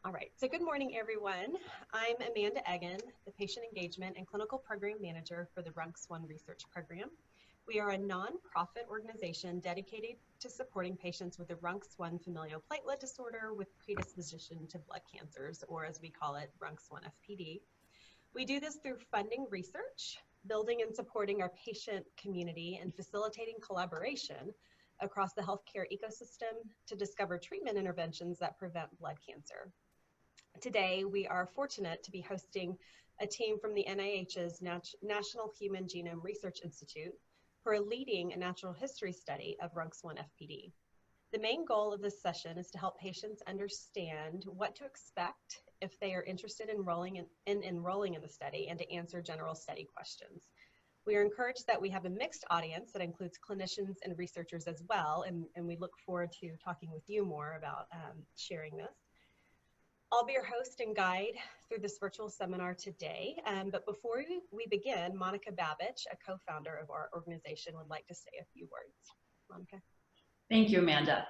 All right, so good morning, everyone. I'm Amanda Egan, the Patient Engagement and Clinical Program Manager for the RUNX1 Research Program. We are a nonprofit organization dedicated to supporting patients with the RUNX1 familial platelet disorder with predisposition to blood cancers, or as we call it, RUNX1-FPD. We do this through funding research, building and supporting our patient community, and facilitating collaboration across the healthcare ecosystem to discover treatment interventions that prevent blood cancer. Today, we are fortunate to be hosting a team from the NIH's National Human Genome Research Institute who are leading a natural history study of RUNX1-FPD. The main goal of this session is to help patients understand what to expect if they are interested in enrolling in the study and to answer general study questions. We are encouraged that we have a mixed audience that includes clinicians and researchers as well, and we look forward to talking with you more about sharing this. I'll be your host and guide through this virtual seminar today, but before we begin, Monica Babich, a co-founder of our organization, would like to say a few words. Monica. Thank you, Amanda.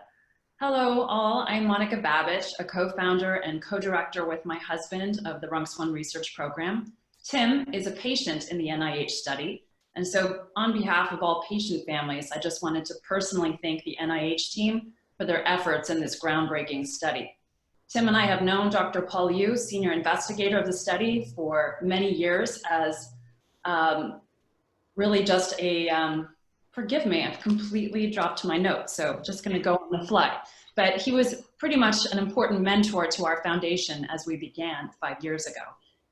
Hello, all. I'm Monica Babich, a co-founder and co-director with my husband of the RUNX1 Research Program. Tim is a patient in the NIH study, and so on behalf of all patient families, I just wanted to personally thank the NIH team for their efforts in this groundbreaking study. Tim and I have known Dr. Paul Yu, senior investigator of the study, for many years as really just a, forgive me, I've completely dropped my notes, so just gonna go on the fly. But he was pretty much an important mentor to our foundation as we began 5 years ago.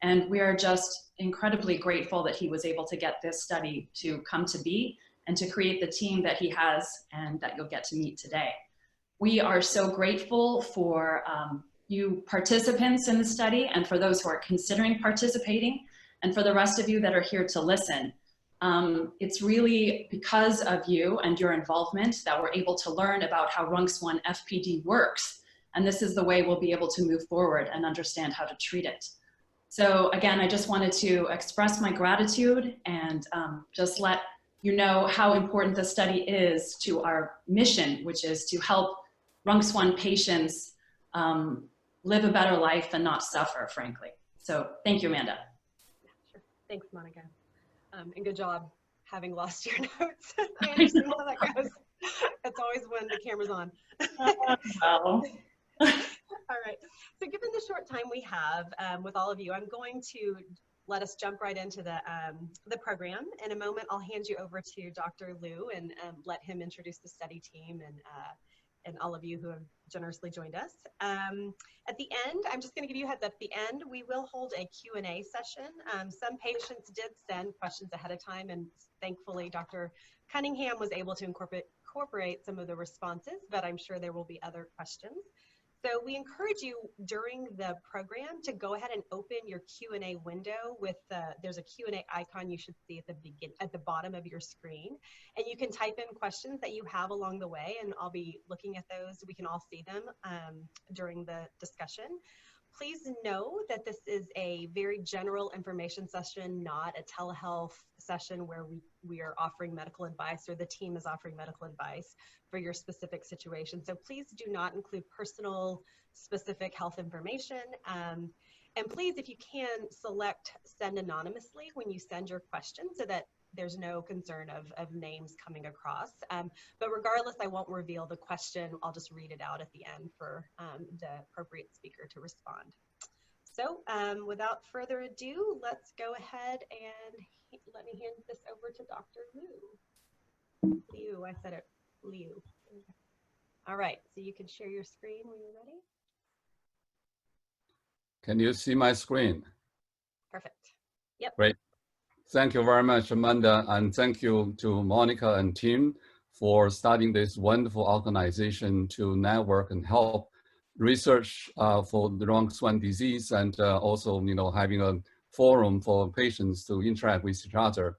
And we are just incredibly grateful that he was able to get this study to come to be and to create the team that he has and that you'll get to meet today. We are so grateful for you participants in the study and for those who are considering participating and for the rest of you that are here to listen. It's really because of you and your involvement that we're able to learn about how RUNX1-FPD works. And this is the way we'll be able to move forward and understand how to treat it. So again, I just wanted to express my gratitude and just let you know how important the study is to our mission, which is to help RUNX1 patients live a better life and not suffer, frankly. So thank you, Amanda. Yeah, sure. Thanks, Monica. And good job having lost your notes. I understand how that goes. It's always when the camera's on. Well. All right. So given the short time we have with all of you, I'm going to let us jump right into the program. In a moment, I'll hand you over to Dr. Liu and let him introduce the study team and all of you who have generously joined us. At the end, I'm just going to give you a heads up. At the end, we will hold a Q&A session. Some patients did send questions ahead of time, and thankfully, Dr. Cunningham was able to incorporate some of the responses, but I'm sure there will be other questions. So we encourage you during the program to go ahead and open your Q&A window with there's a Q&A icon you should see at the bottom of your screen, and you can type in questions that you have along the way, and I'll be looking at those. We can all see them during the discussion. Please know that this is a very general information session, not a telehealth session where we are offering medical advice or the team is offering medical advice for your specific situation. So please do not include personal specific health information. And please, if you can, select send anonymously when you send your question so that there's no concern of names coming across. But regardless, I won't reveal the question. I'll just read it out at the end for the appropriate speaker to respond. So without further ado, let's go ahead and let me hand this over to Dr. Liu. Liu, I said it, Liu. All right, so you can share your screen when you're ready. Can you see my screen? Perfect. Yep. Great. Thank you very much, Amanda, and thank you to Monica and team for starting this wonderful organization to network and help research for the RUNX1 disease, and also, having a forum for patients to interact with each other.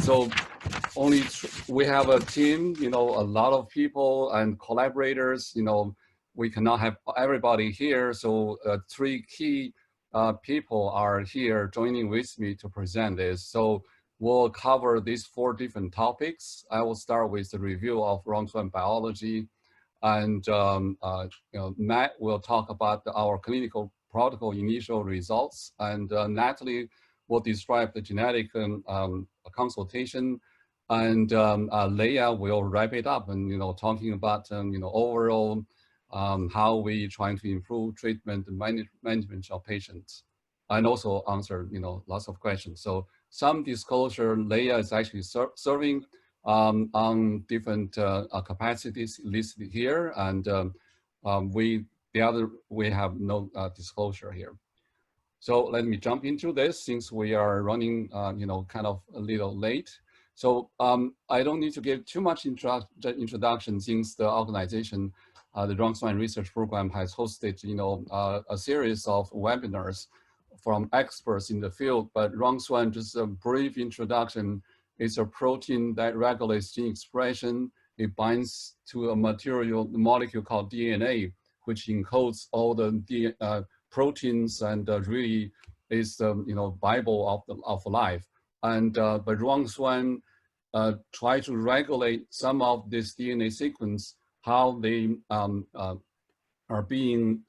So we have a team, a lot of people and collaborators. We cannot have everybody here, so 3 key people are here joining with me to present this. So we'll cover these 4 different topics. I will start with the review of RUNX1 biology, And Matt will talk about our clinical protocol initial results, and Natalie will describe the genetic consultation, and Leah will wrap it up and talking about overall how we trying to improve treatment and management of patients, and also answer lots of questions. So some disclosure, Leah is actually serving on different capacities listed here, and we have no disclosure here. So let me jump into this since we are running kind of a little late. So I don't need to give too much introduction since the organization, the RUNX1 Research Program, has hosted a series of webinars from experts in the field. But RUNX1, just a brief introduction, is a protein that regulates gene expression. It binds to a molecule called DNA, which encodes all the proteins, and really is the Bible of life. And but RUNX1 try to regulate some of this DNA sequence, how they are being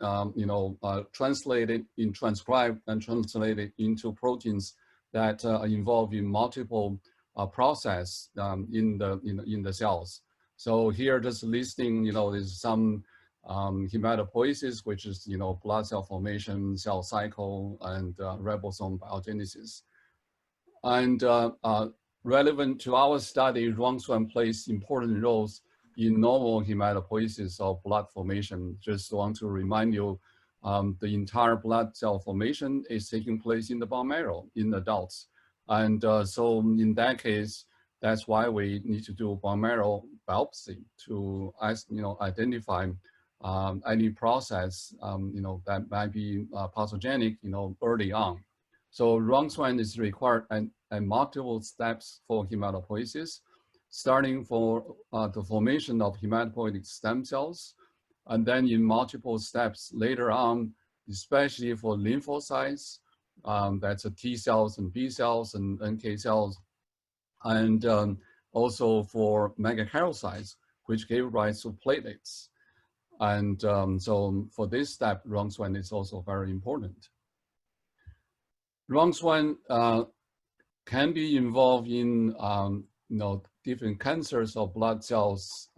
translated, transcribed and translated into proteins that are involved in multiple process in the cells. So here, just listing, is some hematopoiesis, which is blood cell formation, cell cycle, and ribosome biogenesis. And relevant to our study, RUNX1 plays important roles in normal hematopoiesis or blood formation. Just want to remind you, the entire blood cell formation is taking place in the bone marrow in adults. And so in that case, that's why we need to do bone marrow biopsy to identify any process that might be pathogenic early on. So RUNX1 is required at multiple steps for hematopoiesis, starting for the formation of hematopoietic stem cells, and then in multiple steps later on, especially for lymphocytes, that's T cells and B cells and NK cells, and also for megakaryocytes, which gave rise to platelets. And so for this step, RUNX1 is also very important. RUNX1 can be involved in different cancers of blood cells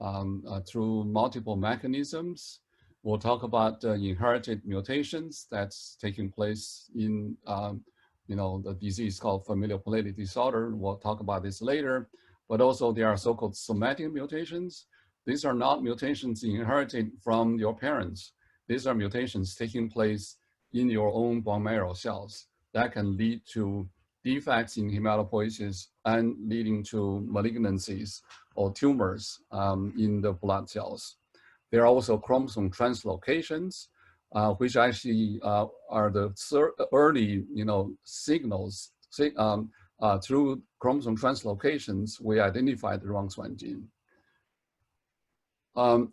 through multiple mechanisms. We'll talk about inherited mutations that's taking place in the disease called familial platelet disorder. We'll talk about this later. But also there are so-called somatic mutations. These are not mutations inherited from your parents. These are mutations taking place in your own bone marrow cells that can lead to defects in hematopoiesis and leading to malignancies or tumors in the blood cells. There are also chromosome translocations, which actually are the early signals. Through chromosome translocations, we identified the RUNX1 gene.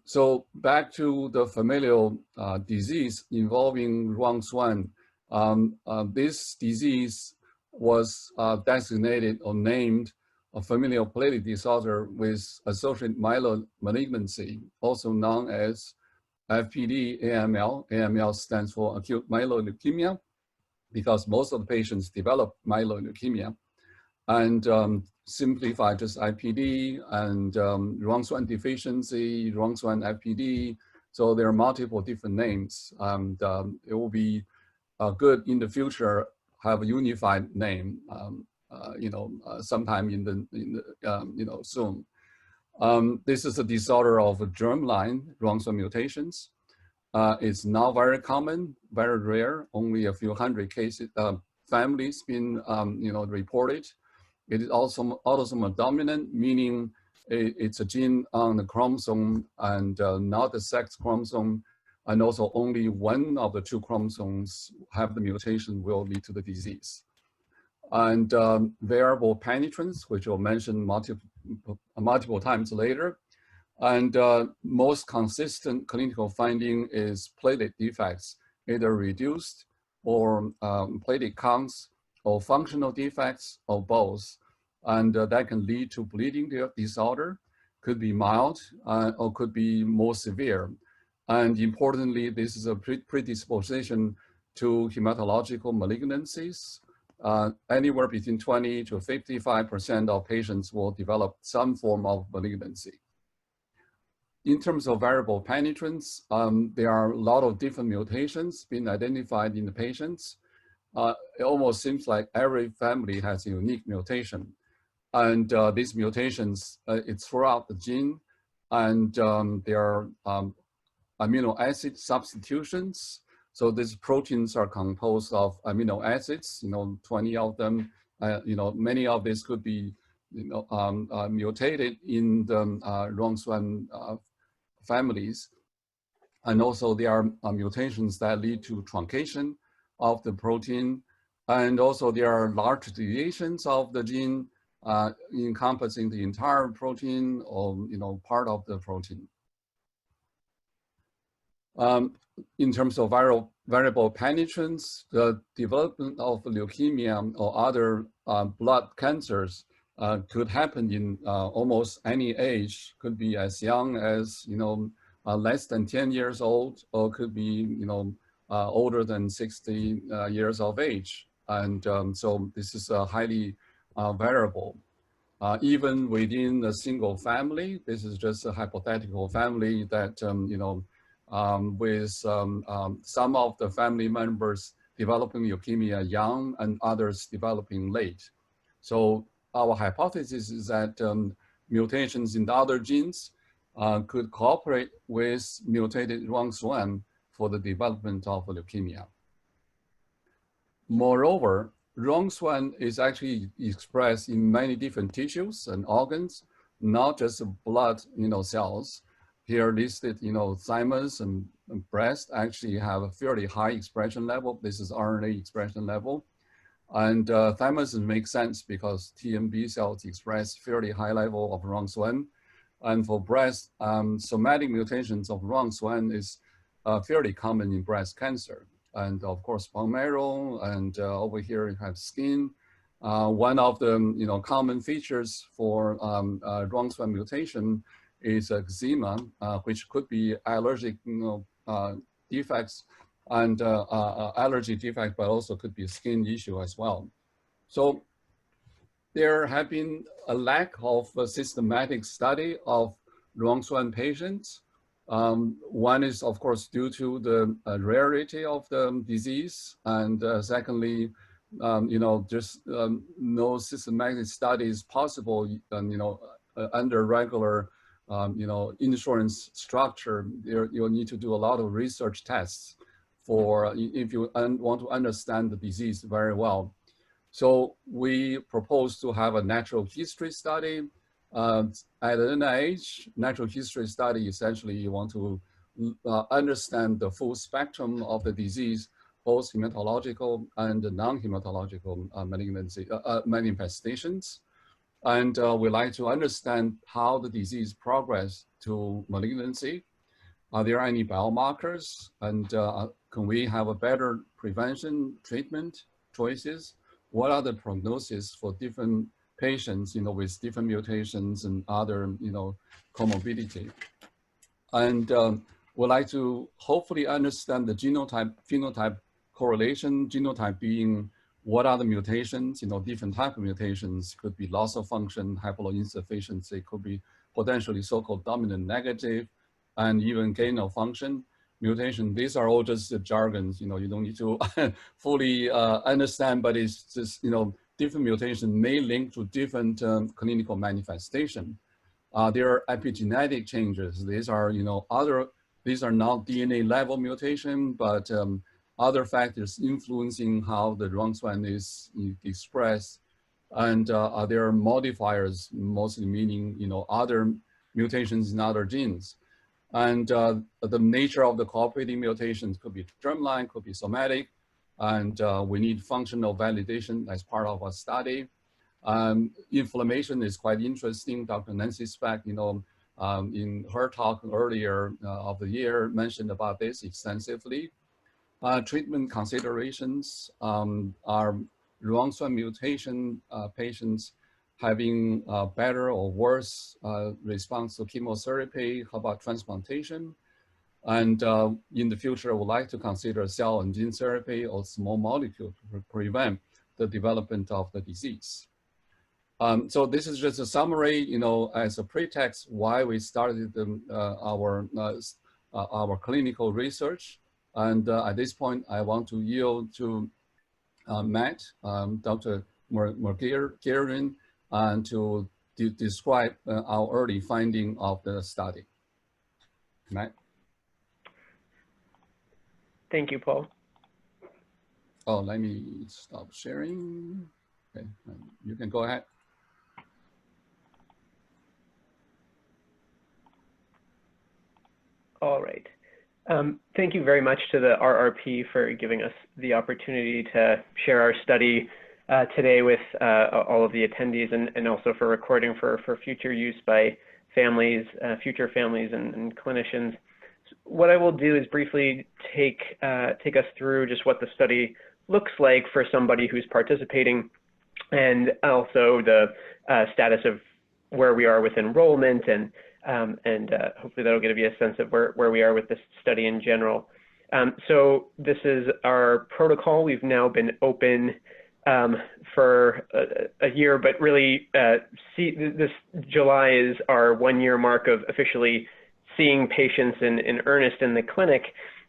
So back to the familial disease involving RUNX1. This disease was designated or named a familial platelet disorder with associated myeloid malignancy, also known as FPD AML. AML stands for acute myeloid leukemia, because most of the patients develop myeloid leukemia. And simplified, just IPD and RUNX1 deficiency, RUNX1 FPD. So there are multiple different names, and it will be good in the future have a unified name, sometime in the soon. This is a disorder of germline RUNX1 mutations. It's not very common, very rare. Only a few hundred cases, families been reported. It is also autosomal dominant, meaning it's a gene on the chromosome and not the sex chromosome. And also only one of the two chromosomes have the mutation will lead to the disease. And variable penetrance, which I'll mention multiple times later. And most consistent clinical finding is platelet defects, either reduced or platelet counts, or functional defects, or both. And that can lead to bleeding disorder. could be mild or could be more severe. And importantly, this is a predisposition to hematological malignancies. Anywhere between 20 to 55% of patients will develop some form of malignancy. In terms of variable penetrance, there are a lot of different mutations being identified in the patients. It almost seems like every family has a unique mutation. And these mutations, it's throughout the gene, and there are amino acid substitutions. So these proteins are composed of amino acids, 20 of them. Many of these could be, mutated in the RUNX1 families. And also there are mutations that lead to truncation of the protein. And also there are large deviations of the gene encompassing the entire protein or, part of the protein. In terms of variable penetrance, the development of leukemia or other blood cancers could happen in almost any age. Could be as young as less than 10 years old, or could be older than 60 years of age. And so this is a highly variable. Even within a single family, this is just a hypothetical family that with some of the family members developing leukemia young and others developing late. So our hypothesis is that mutations in the other genes could cooperate with mutated RUNX1 for the development of leukemia. Moreover, RUNX1 is actually expressed in many different tissues and organs, not just blood cells. Here listed, thymus and breast actually have a fairly high expression level. This is RNA expression level. And thymus makes sense because T and B cells express fairly high level of RUNX1. And for breast, somatic mutations of RUNX1 is fairly common in breast cancer. And of course, bone marrow, and over here you have skin. One of the common features for RUNX1 mutation is eczema, which could be allergic defects and allergy defect, but also could be a skin issue as well. So there have been a lack of a systematic study of RUNX1 patients. One is, of course, due to the rarity of the disease, and secondly, just no systematic studies possible, under regular, insurance structure. You'll need to do a lot of research tests for if you want to understand the disease very well. So we propose to have a natural history study. At NIH, natural history study, essentially you want to understand the full spectrum of the disease, both hematological and non-hematological manifestations. And we like to understand how the disease progress to malignancy. Are there any biomarkers? And can we have a better prevention treatment choices? What are the prognosis for different patients, with different mutations and other, comorbidity? And we'd like to hopefully understand the genotype-phenotype correlation, genotype being what are the mutations, different type of mutations, could be loss of function, haploinsufficiency, could be potentially so-called dominant negative, and even gain of function mutation. These are all just the jargons, you don't need to fully understand, but it's just, different mutations may link to different clinical manifestation. There are epigenetic changes. These are, these are not DNA level mutation, but other factors influencing how the RUNX1 is expressed. And there are modifiers, mostly meaning, other mutations in other genes. And the nature of the cooperating mutations could be germline, could be somatic, and we need functional validation as part of our study. Inflammation is quite interesting. Dr. Nancy Speck, in her talk earlier of the year, mentioned about this extensively. Treatment considerations are RUNX1 mutation patients having better or worse response to chemotherapy? How about transplantation? And in the future, I would like to consider cell and gene therapy or small molecule to prevent the development of the disease. So this is just a summary, as a pretext why we started our clinical research. And at this point, I want to yield to Matt, Dr. Merguerian, and to describe our early finding of the study. Matt? Thank you, Paul. Oh, let me stop sharing. Okay, you can go ahead. All right. Thank you very much to the RRP for giving us the opportunity to share our study today with all of the attendees, and also for recording for future use by families, future families and clinicians. What I will do is briefly take us through just what the study looks like for somebody who's participating, and also the status of where we are with enrollment, and hopefully that'll give you a sense of where we are with this study in general. So this is our protocol. We've now been open for a year, but really this July is our 1-year mark of officially seeing patients in earnest in the clinic.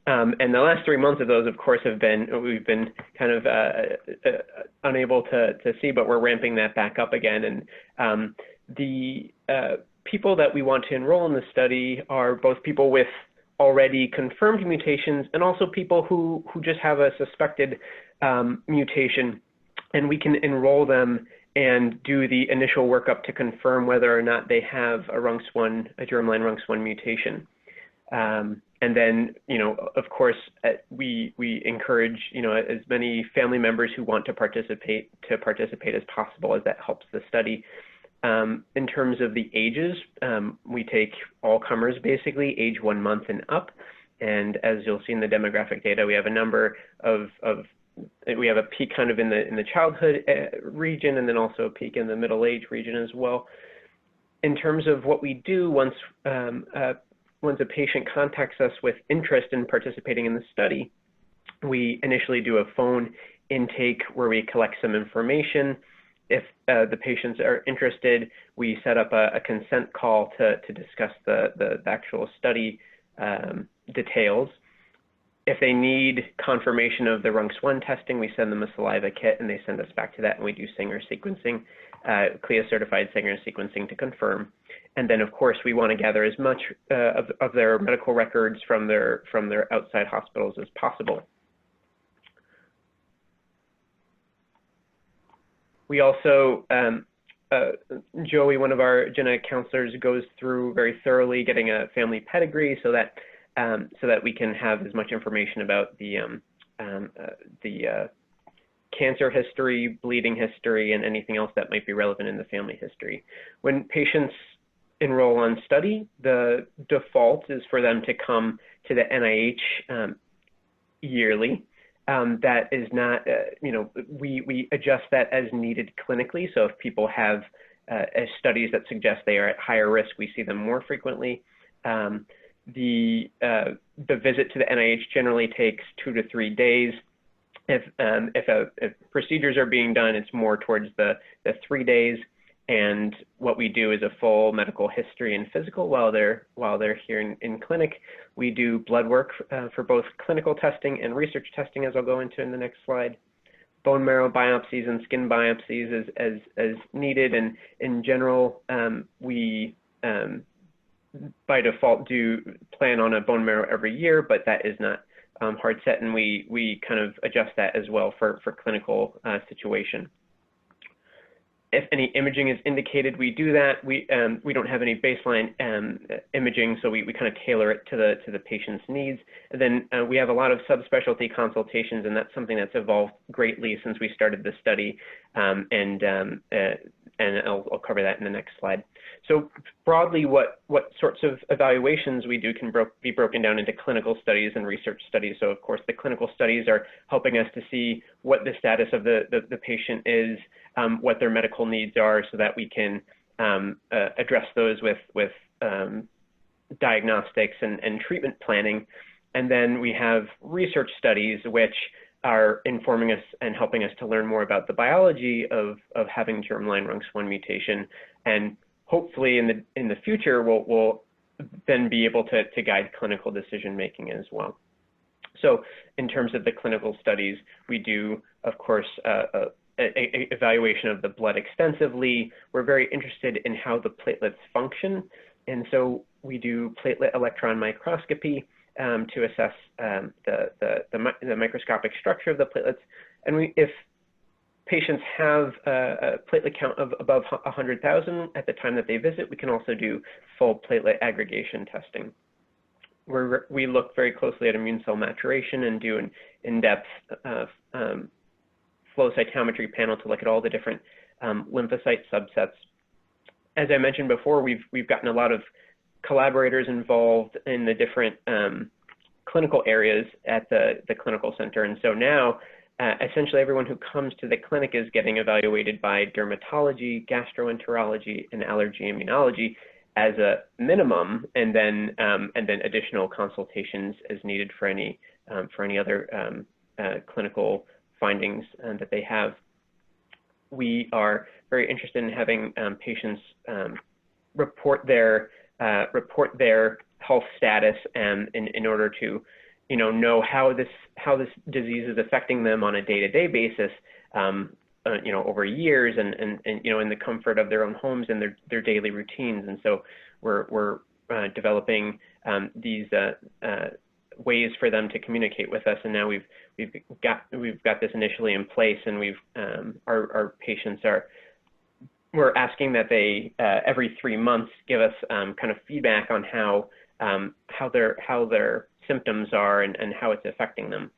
And the last 3 months of those, of course, we've been kind of unable to see, but we're ramping that back up again. And the people that we want to enroll in the study are both people with already confirmed mutations and also people who just have a suspected mutation. And we can enroll them and do the initial workup to confirm whether or not they have a germline RUNX1 mutation. And then, of course, we encourage, as many family members who want to participate as possible, as that helps the study. In terms of the ages, we take all comers, basically, age 1 month and up. And as you'll see in the demographic data, we have a number we have a peak kind of in the childhood region, and then also a peak in the middle age region as well. In terms of what we do once a patient contacts us with interest in participating in the study, we initially do a phone intake where we collect some information. If the patients are interested, we set up a consent call to discuss the actual study details. If they need confirmation of the RUNX1 testing, we send them a saliva kit and they send us back to that, and we do Sanger sequencing, CLIA-certified Sanger sequencing to confirm. And then, of course, we want to gather as much of their medical records from their outside hospitals as possible. We also, Joey, one of our genetic counselors, goes through very thoroughly getting a family pedigree so that we can have as much information about the cancer history, bleeding history, and anything else that might be relevant in the family history. When patients enroll on study, the default is for them to come to the NIH yearly. That is not, we adjust that as needed clinically. So if people have studies that suggest they are at higher risk, we see them more frequently. The visit to the NIH generally takes 2 to 3 days. If procedures are being done, it's more towards the 3 days. And what we do is a full medical history and physical while they're here in clinic. We do blood work for both clinical testing and research testing, as I'll go into in the next slide. Bone marrow biopsies and skin biopsies as needed. And in general, we by default do plan on a bone marrow every year, but that is not hard set, and we kind of adjust that as well for clinical situation. If any imaging is indicated, we do that. We don't have any baseline imaging, so we kind of tailor it to the patient's needs. And then we have a lot of subspecialty consultations, and that's something that's evolved greatly since we started the study. and I'll cover that in the next slide. So broadly, what sorts of evaluations we do can be broken down into clinical studies and research studies. So of course, the clinical studies are helping us to see what the status of the patient is, what their medical needs are, so that we can address those with diagnostics and treatment planning. And then we have research studies, which are informing us and helping us to learn more about the biology of having germline RUNX1 mutation. And hopefully in the future, we'll then be able to guide clinical decision making as well. So in terms of the clinical studies, we do, of course, evaluation of the blood extensively. We're very interested in how the platelets function. And so we do platelet electron microscopy to assess the microscopic structure of the platelets. And if patients have a platelet count of above 100,000 at the time that they visit, we can also do full platelet aggregation testing. We look very closely at immune cell maturation and do an in-depth flow cytometry panel to look at all the different lymphocyte subsets. As I mentioned before, we've gotten a lot of collaborators involved in the different clinical areas at the clinical center. And so now, essentially everyone who comes to the clinic is getting evaluated by dermatology, gastroenterology, and allergy immunology as a minimum, and then additional consultations as needed for any other clinical findings that they have. We are very interested in having patients report their health status in order to know how this disease is affecting them on a day-to-day basis, over years, and in the comfort of their own homes and their daily routines. And so we're developing these ways for them to communicate with us. And now we've got this initially in place, and our patients we're asking that they every 3 months give us kind of feedback on how their symptoms are and how it's affecting them.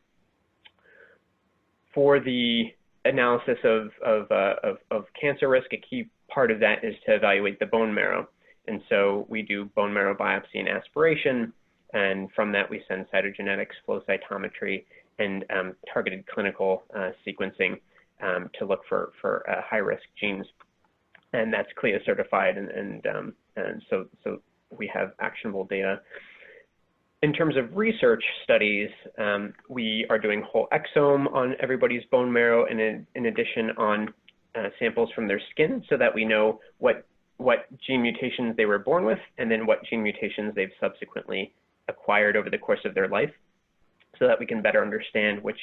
For the analysis of cancer risk, a key part of that is to evaluate the bone marrow. And so we do bone marrow biopsy and aspiration, and from that we send cytogenetics, flow cytometry, and targeted clinical sequencing to look for high-risk genes. And that's CLIA certified, and so we have actionable data. In terms of research studies, we are doing whole exome on everybody's bone marrow, and in addition on samples from their skin, so that we know what gene mutations they were born with, and then what gene mutations they've subsequently acquired over the course of their life, so that we can better understand which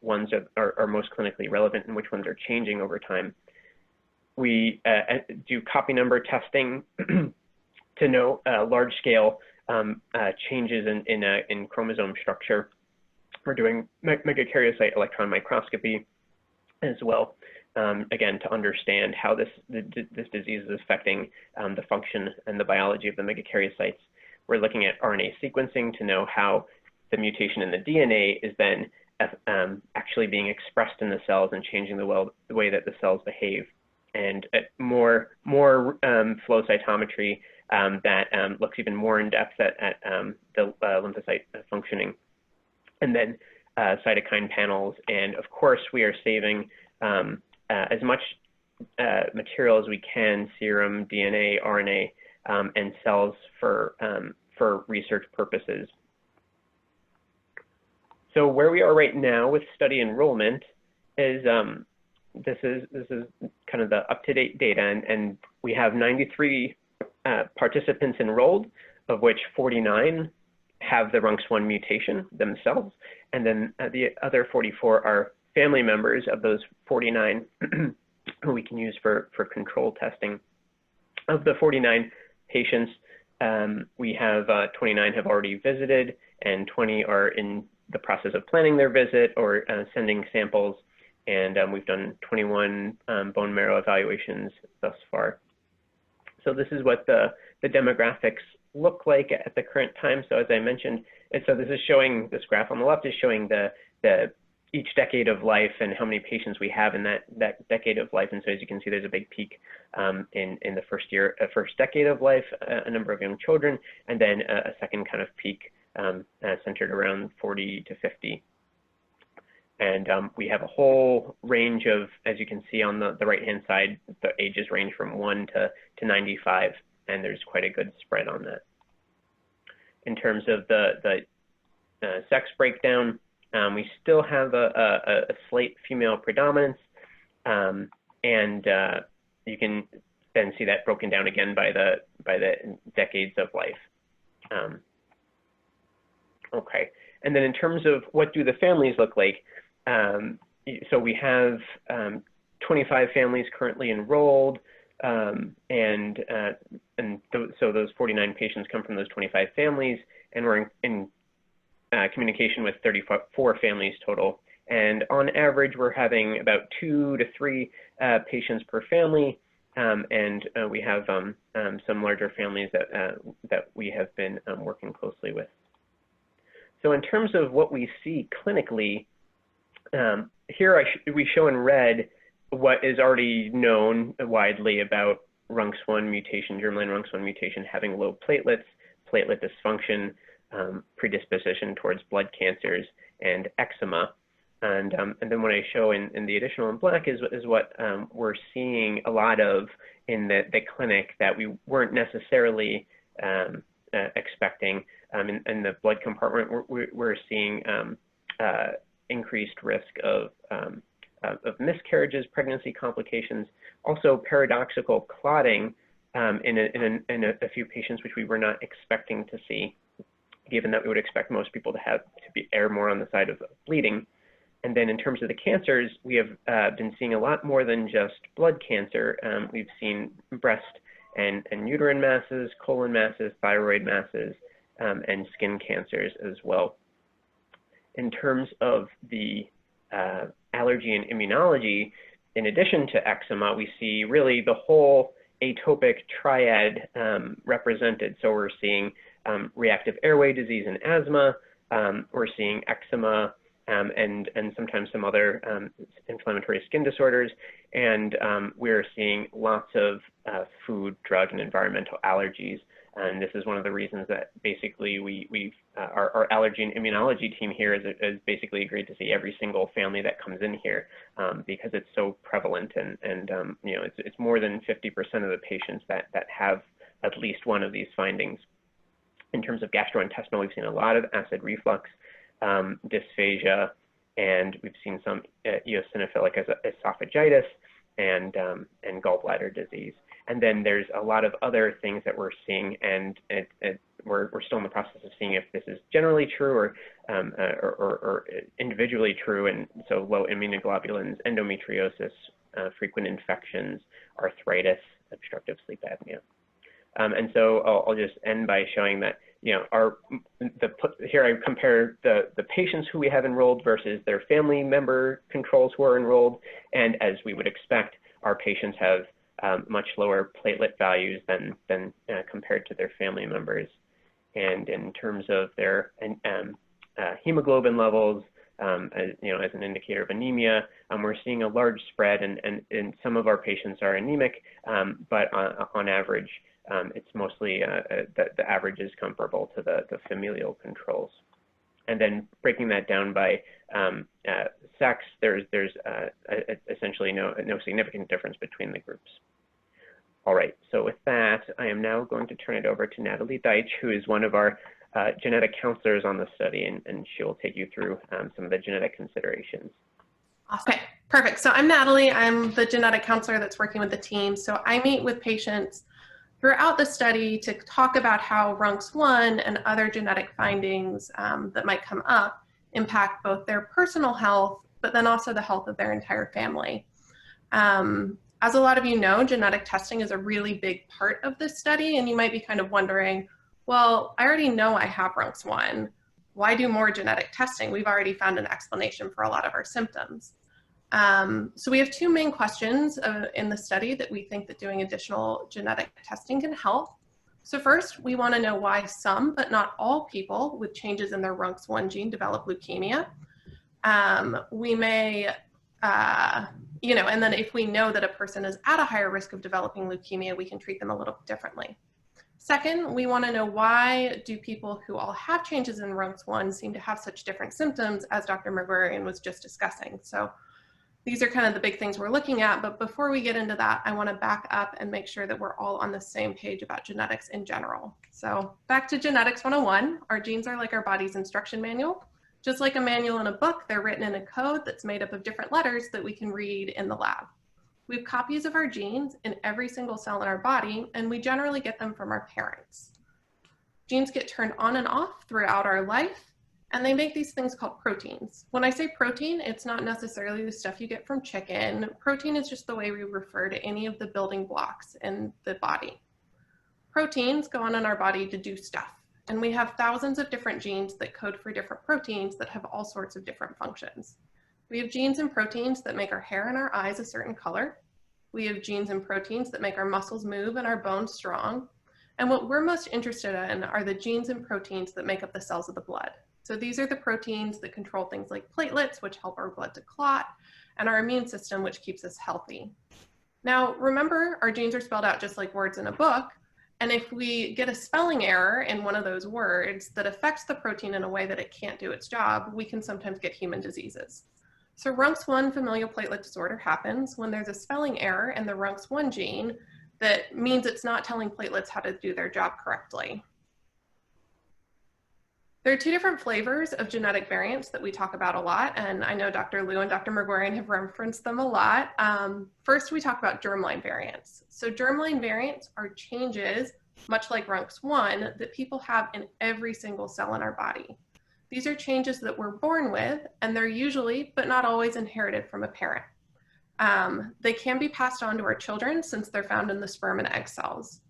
ones are most clinically relevant and which ones are changing over time. We do copy number testing to know large-scale changes in chromosome structure. We're doing megakaryocyte electron microscopy as well, again, to understand how this disease is affecting the function and the biology of the megakaryocytes. We're looking at RNA sequencing to know how the mutation in the DNA is then actually being expressed in the cells and changing the way that the cells behave. And more flow cytometry that looks even more in depth at the lymphocyte functioning, and then cytokine panels. And of course, we are saving as much material as we can, serum, DNA, RNA, and cells for research purposes. So where we are right now with study enrollment is this is kind of the up-to-date data, and we have 93 participants enrolled, of which 49 have the RUNX1 mutation themselves, and then the other 44 are family members of those 49 who we can use for control testing. Of the 49 patients, we have 29 have already visited, and 20 are in the process of planning their visit or sending samples. And we've done 21 bone marrow evaluations thus far. So this is what the demographics look like at the current time. So as I mentioned, and so this is showing, this graph on the left is showing the each decade of life and how many patients we have in that decade of life. And so as you can see, there's a big peak in the first decade of life, a number of young children, and then a second kind of peak centered around 40 to 50. And we have a whole range of, as you can see on the right-hand side, the ages range from 1 to 95, and there's quite a good spread on that. In terms of the sex breakdown, we still have a slight female predominance, and you can then see that broken down again by the decades of life. Okay, and then in terms of what do the families look like, so we have 25 families currently enrolled, so those 49 patients come from those 25 families, and we're in communication with 34 families total. And on average, we're having about 2 to 3 patients per family, and we have some larger families that we have been working closely with. So in terms of what we see clinically, here we show in red what is already known widely about RUNX1 mutation, germline RUNX1 mutation, having low platelets, platelet dysfunction, predisposition towards blood cancers, and eczema. And then what I show in the additional in black is what we're seeing a lot of in the clinic that we weren't necessarily expecting. In the blood compartment, we're seeing increased risk of miscarriages, pregnancy complications, also paradoxical clotting in a few patients, which we were not expecting to see, given that we would expect most people to err more on the side of bleeding. And then in terms of the cancers, we have been seeing a lot more than just blood cancer. We've seen breast and uterine masses, colon masses, thyroid masses, and skin cancers as well. In terms of the allergy and immunology, in addition to eczema, we see really the whole atopic triad represented. So we're seeing reactive airway disease and asthma, we're seeing eczema, and sometimes some other inflammatory skin disorders, and we're seeing lots of food, drug, and environmental allergies. And this is one of the reasons that basically our allergy and immunology team here is basically agreed to see every single family that comes in here, because it's so prevalent, and you know, it's more than 50% of the patients that have at least one of these findings. In terms of gastrointestinal, we've seen a lot of acid reflux, dysphagia, and we've seen some eosinophilic esophagitis and gallbladder disease. And then there's a lot of other things that we're seeing, and we're still in the process of seeing if this is generally true or individually true. And so low immunoglobulins, endometriosis, frequent infections, arthritis, obstructive sleep apnea. And so I'll just end by showing that, you know, here I compare the patients who we have enrolled versus their family member controls who are enrolled, and as we would expect, our patients have much lower platelet values than compared to their family members. And in terms of their hemoglobin levels, you know, as an indicator of anemia, we're seeing a large spread, and some of our patients are anemic, but on average, it's mostly the average is comparable to the familial controls. And then breaking that down by sex, there's essentially no significant difference between the groups. All right, so with that, I am now going to turn it over to Natalie Deitch, who is one of our genetic counselors on the study, and she will take you through some of the genetic considerations. Okay, perfect. So I'm Natalie. I'm the genetic counselor that's working with the team. So I meet with patients throughout the study to talk about how RUNX1 and other genetic findings that might come up impact both their personal health, but then also the health of their entire family. As a lot of you know, genetic testing is a really big part of this study, and you might be kind of wondering, well, I already know I have RUNX1. Why do more genetic testing? We've already found an explanation for a lot of our symptoms. So we have two main questions in the study that we think that doing additional genetic testing can help. So first, we want to know why some, but not all people with changes in their RUNX1 gene develop leukemia. We may, you know, and then if we know that a person is at a higher risk of developing leukemia, we can treat them a little bit differently. Second, we want to know, why do people who all have changes in RUNX1 seem to have such different symptoms, as Dr. Merguerian was just discussing. So these are kind of the big things we're looking at, but before we get into that, I want to back up and make sure that we're all on the same page about genetics in general. So back to Genetics 101, our genes are like our body's instruction manual. Just like a manual in a book, they're written in a code that's made up of different letters that we can read in the lab. We have copies of our genes in every single cell in our body, and we generally get them from our parents. Genes get turned on and off throughout our life, and they make these things called proteins. When I say protein, it's not necessarily the stuff you get from chicken. Protein is just the way we refer to any of the building blocks in the body. Proteins go on in our body to do stuff, and we have thousands of different genes that code for different proteins that have all sorts of different functions. We have genes and proteins that make our hair and our eyes a certain color. We have genes and proteins that make our muscles move and our bones strong. And what we're most interested in are the genes and proteins that make up the cells of the blood. So these are the proteins that control things like platelets, which help our blood to clot, and our immune system, which keeps us healthy. Now, remember, our genes are spelled out just like words in a book. And if we get a spelling error in one of those words that affects the protein in a way that it can't do its job, we can sometimes get human diseases. So RUNX1 familial platelet disorder happens when there's a spelling error in the RUNX1 gene that means it's not telling platelets how to do their job correctly. There are two different flavors of genetic variants that we talk about a lot, and I know Dr. Liu and Dr. Merguerian have referenced them a lot. First, we talk about germline variants. So germline variants are changes, much like RUNX1, that people have in every single cell in our body. These are changes that we're born with, and they're usually, but not always, inherited from a parent. They can be passed on to our children since they're found in the sperm and egg cells.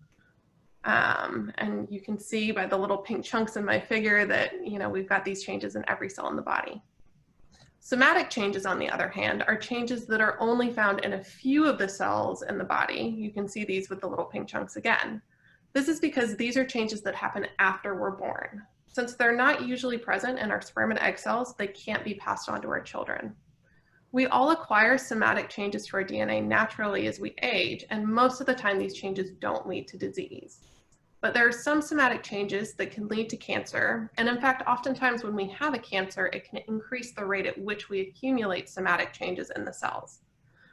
And you can see by the little pink chunks in my figure that, you know, we've got these changes in every cell in the body. Somatic changes, on the other hand, are changes that are only found in a few of the cells in the body. You can see these with the little pink chunks again. This is because these are changes that happen after we're born. Since they're not usually present in our sperm and egg cells, they can't be passed on to our children. We all acquire somatic changes to our DNA naturally as we age, and most of the time these changes don't lead to disease. But there are some somatic changes that can lead to cancer, and in fact, oftentimes when we have a cancer, it can increase the rate at which we accumulate somatic changes in the cells.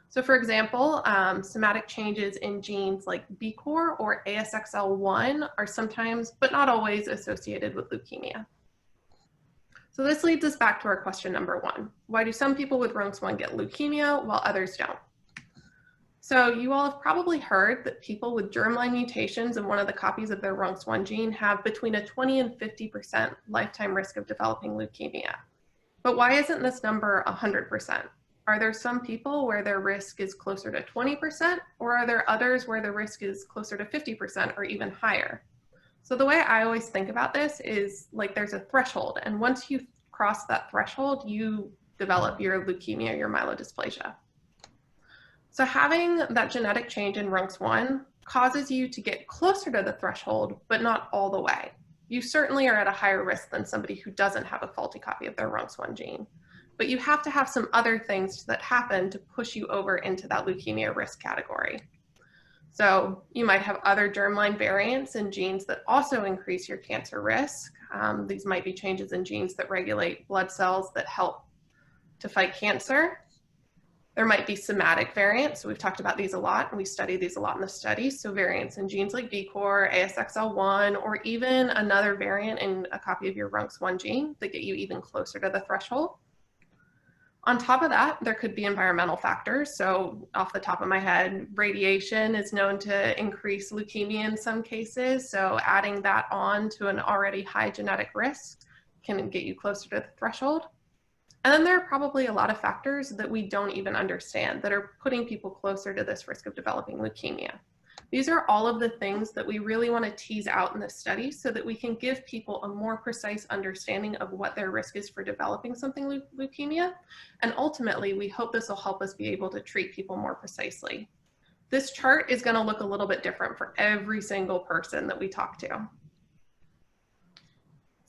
So for example, somatic changes in genes like BCOR or ASXL1 are sometimes, but not always, associated with leukemia. So this leads us back to our question number one. Why do some people with RUNX1 get leukemia while others don't? So you all have probably heard that people with germline mutations in one of the copies of their RUNX1 gene have between a 20 and 50% lifetime risk of developing leukemia. But why isn't this number 100%? Are there some people where their risk is closer to 20%, or are there others where the risk is closer to 50% or even higher? So the way I always think about this is like there's a threshold, and once you cross that threshold, you develop your leukemia, your myelodysplasia. So having that genetic change in RUNX1 causes you to get closer to the threshold, but not all the way. You certainly are at a higher risk than somebody who doesn't have a faulty copy of their RUNX1 gene. But you have to have some other things that happen to push you over into that leukemia risk category. So you might have other germline variants in genes that also increase your cancer risk. These might be changes in genes that regulate blood cells that help to fight cancer. There might be somatic variants. So we've talked about these a lot, and we study these a lot in the study. So variants in genes like BCOR, ASXL1, or even another variant in a copy of your RUNX1 gene that get you even closer to the threshold. On top of that, there could be environmental factors. So off the top of my head, radiation is known to increase leukemia in some cases. So adding that on to an already high genetic risk can get you closer to the threshold. And then there are probably a lot of factors that we don't even understand that are putting people closer to this risk of developing leukemia. These are all of the things that we really want to tease out in this study so that we can give people a more precise understanding of what their risk is for developing something leukemia. And ultimately, we hope this will help us be able to treat people more precisely. This chart is going to look a little bit different for every single person that we talk to.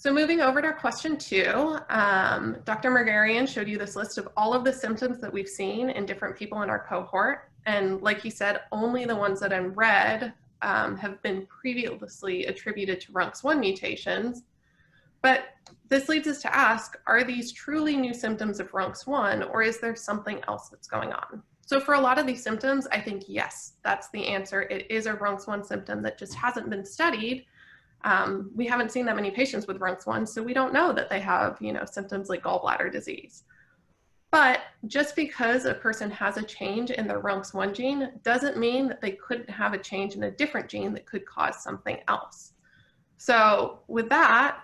So moving over to question 2, Dr. Merguerian showed you this list of all of the symptoms that we've seen in different people in our cohort. And like he said, only the ones that in red have been previously attributed to RUNX1 mutations. But this leads us to ask, are these truly new symptoms of RUNX1, or is there something else that's going on? So for a lot of these symptoms, I think yes, that's the answer. It is a RUNX1 symptom that just hasn't been studied. We haven't seen that many patients with RUNX1, so we don't know that they have, symptoms like gallbladder disease. But just because a person has a change in their RUNX1 gene doesn't mean that they couldn't have a change in a different gene that could cause something else. So with that,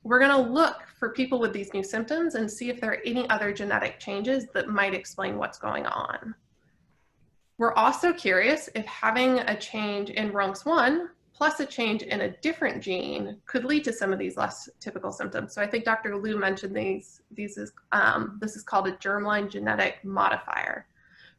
we're going to look for people with these new symptoms and see if there are any other genetic changes that might explain what's going on. We're also curious if having a change in RUNX1 plus a change in a different gene could lead to some of these less typical symptoms. So I think Dr. Liu mentioned this is called a germline genetic modifier.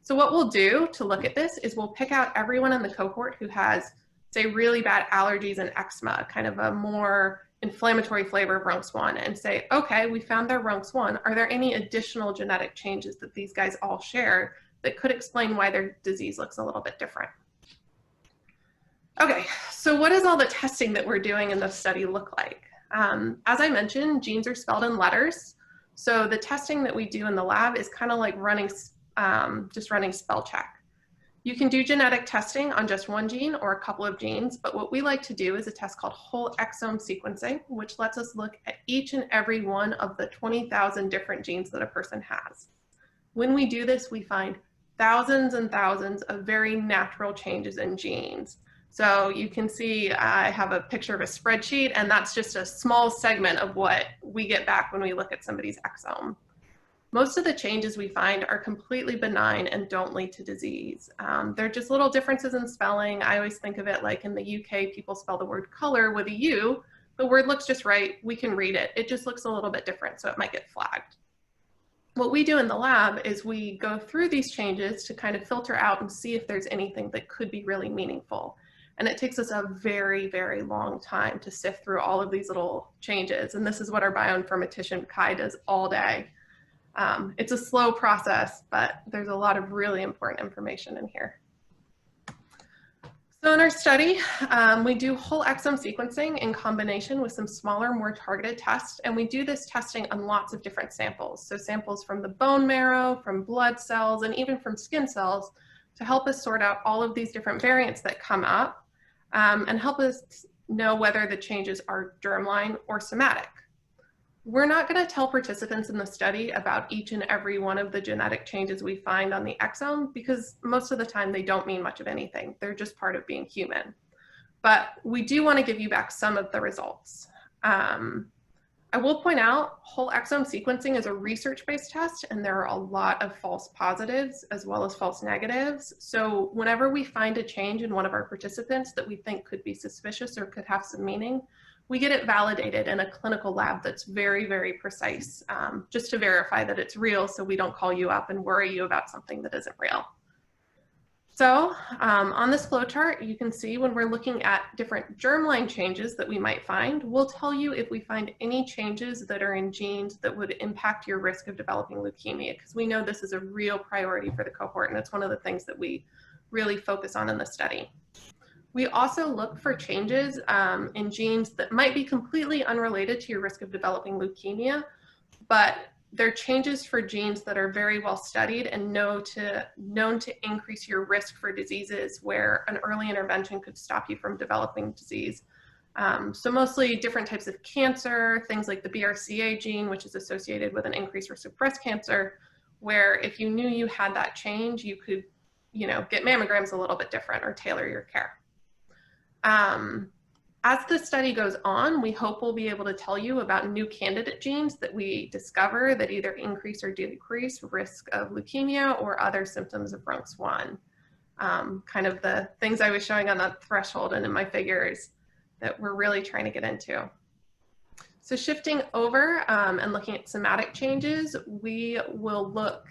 So what we'll do to look at this is we'll pick out everyone in the cohort who has, say, really bad allergies and eczema, kind of a more inflammatory flavor of RUNX1, and say, okay, we found their RUNX1. Are there any additional genetic changes that these guys all share that could explain why their disease looks a little bit different? Okay, so what does all the testing that we're doing in this study look like? As I mentioned, genes are spelled in letters. So the testing that we do in the lab is kind of like just running spell check. You can do genetic testing on just one gene or a couple of genes, but what we like to do is a test called whole exome sequencing, which lets us look at each and every one of the 20,000 different genes that a person has. When we do this, we find thousands and thousands of very natural changes in genes. So you can see I have a picture of a spreadsheet, and that's just a small segment of what we get back when we look at somebody's exome. Most of the changes we find are completely benign and don't lead to disease. They're just little differences in spelling. I always think of it like in the UK, people spell the word color with a U. The word looks just right. We can read it. It just looks a little bit different, so it might get flagged. What we do in the lab is we go through these changes to kind of filter out and see if there's anything that could be really meaningful. And it takes us a very, very long time to sift through all of these little changes. And this is what our bioinformatician Kai does all day. It's a slow process, but there's a lot of really important information in here. So in our study, we do whole exome sequencing in combination with some smaller, more targeted tests. And we do this testing on lots of different samples. So samples from the bone marrow, from blood cells, and even from skin cells to help us sort out all of these different variants that come up and help us know whether the changes are germline or somatic. We're not going to tell participants in the study about each and every one of the genetic changes we find on the exome because most of the time they don't mean much of anything. They're just part of being human. But we do want to give you back some of the results. I will point out whole exome sequencing is a research-based test, and there are a lot of false positives as well as false negatives. So whenever we find a change in one of our participants that we think could be suspicious or could have some meaning, we get it validated in a clinical lab that's very, very precise, just to verify that it's real so we don't call you up and worry you about something that isn't real. So on this flowchart, you can see when we're looking at different germline changes that we might find, we'll tell you if we find any changes that are in genes that would impact your risk of developing leukemia, because we know this is a real priority for the cohort, and it's one of the things that we really focus on in the study. We also look for changes in genes that might be completely unrelated to your risk of developing leukemia, but they're changes for genes that are very well studied and known to increase your risk for diseases where an early intervention could stop you from developing disease. So mostly different types of cancer, things like the BRCA gene, which is associated with an increased risk of breast cancer, where if you knew you had that change, you could, get mammograms a little bit different or tailor your care. As the study goes on, we hope we'll be able to tell you about new candidate genes that we discover that either increase or decrease risk of leukemia or other symptoms of RUNX1. Kind of the things I was showing on that threshold and in my figures that we're really trying to get into. So shifting over and looking at somatic changes, we will look